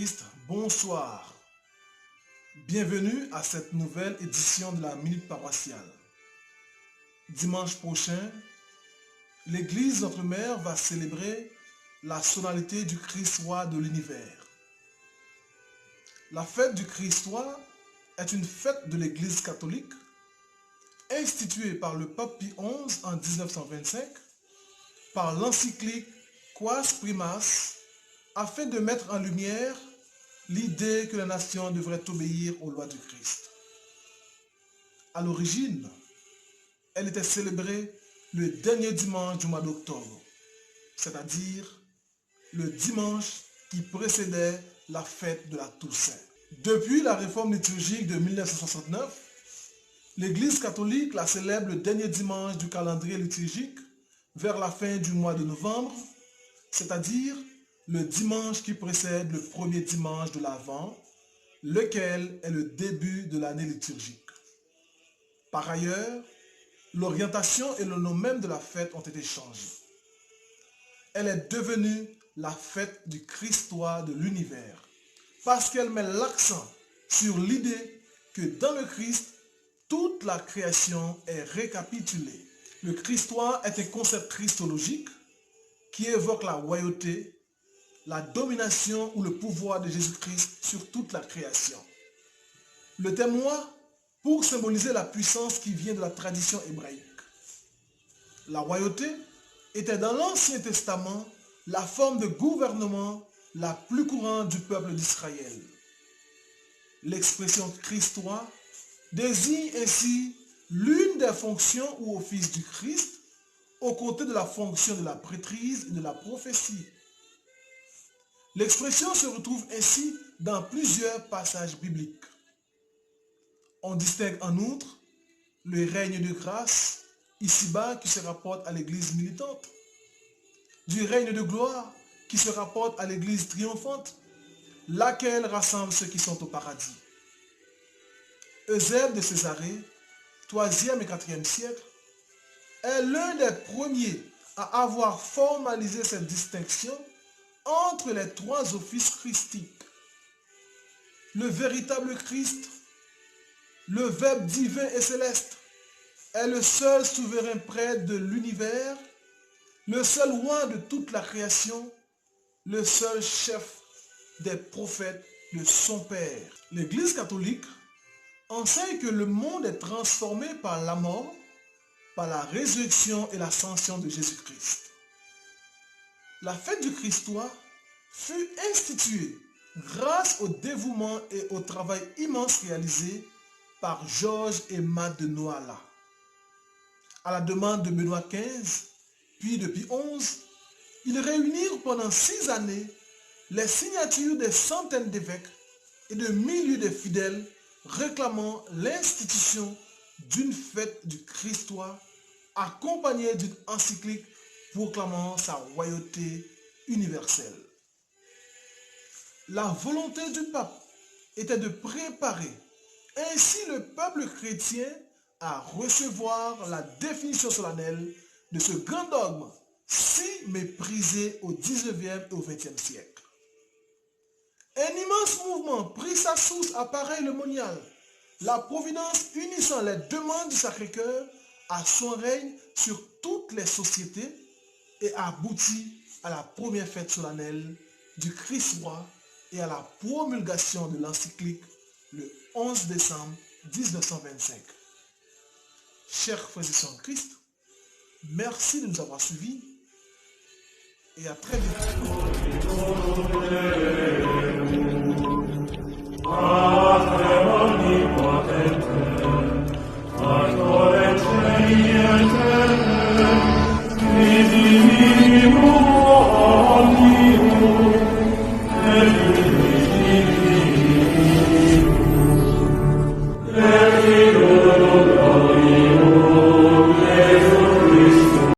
Christ, bonsoir. Bienvenue à cette nouvelle édition de la Minute Paroissiale. Dimanche prochain, l'Église Notre Mère va célébrer la solennité du Christ roi de l'univers. La fête du Christ roi est une fête de l'Église catholique instituée par le pape Pie XI en 1925 par l'encyclique Quas Primas afin de mettre en lumière l'idée que la nation devrait obéir aux lois du Christ. À l'origine, elle était célébrée le dernier dimanche du mois d'octobre, c'est-à-dire le dimanche qui précédait la fête de la Toussaint. Depuis la réforme liturgique de 1969, l'Église catholique la célèbre le dernier dimanche du calendrier liturgique vers la fin du mois de novembre, c'est-à-dire le dimanche qui précède le premier dimanche de l'Avent, lequel est le début de l'année liturgique. Par ailleurs, l'orientation et le nom même de la fête ont été changés. Elle est devenue la fête du Christ roi de l'univers, parce qu'elle met l'accent sur l'idée que dans le Christ, toute la création est récapitulée. Le Christ roi est un concept christologique qui évoque la royauté, la domination ou le pouvoir de Jésus-Christ sur toute la création. Le terme roi pour symboliser la puissance qui vient de la tradition hébraïque. La royauté était dans l'Ancien Testament la forme de gouvernement la plus courante du peuple d'Israël. L'expression Christ roi désigne ainsi l'une des fonctions ou offices du Christ aux côtés de la fonction de la prêtrise et de la prophétie. L'expression se retrouve ainsi dans plusieurs passages bibliques. On distingue en outre le règne de grâce, ici-bas, qui se rapporte à l'Église militante, du règne de gloire qui se rapporte à l'Église triomphante, laquelle rassemble ceux qui sont au paradis. Eusèbe de Césarée, 3e et 4e siècle, est l'un des premiers à avoir formalisé cette distinction entre les trois offices christiques. Le véritable Christ, le Verbe divin et céleste, est le seul souverain prêtre de l'univers, le seul roi de toute la création, le seul chef des prophètes de son Père. L'Église catholique enseigne que le monde est transformé par la mort, par la résurrection et l'ascension de Jésus-Christ. La fête du Christ roi fut instituée grâce au dévouement et au travail immense réalisé par Georges et Matt de Noaillat. À la demande de Benoît XV, puis de Pie XI, ils réunirent pendant 6 années les signatures des centaines d'évêques et de milliers de fidèles réclamant l'institution d'une fête du Christ roi accompagnée d'une encyclique proclamant sa royauté universelle. La volonté du pape était de préparer ainsi le peuple chrétien à recevoir la définition solennelle de ce grand dogme si méprisé au 19e et au 20e siècle. Un immense mouvement prit sa source à Pareil-le-Monial, la providence unissant les demandes du Sacré-Cœur à son règne sur toutes les sociétés et aboutit à la première fête solennelle du Christ roi et à la promulgation de l'encyclique le 11 décembre 1925. Chers frères et sœurs en Christ, merci de nous avoir suivis et à très vite.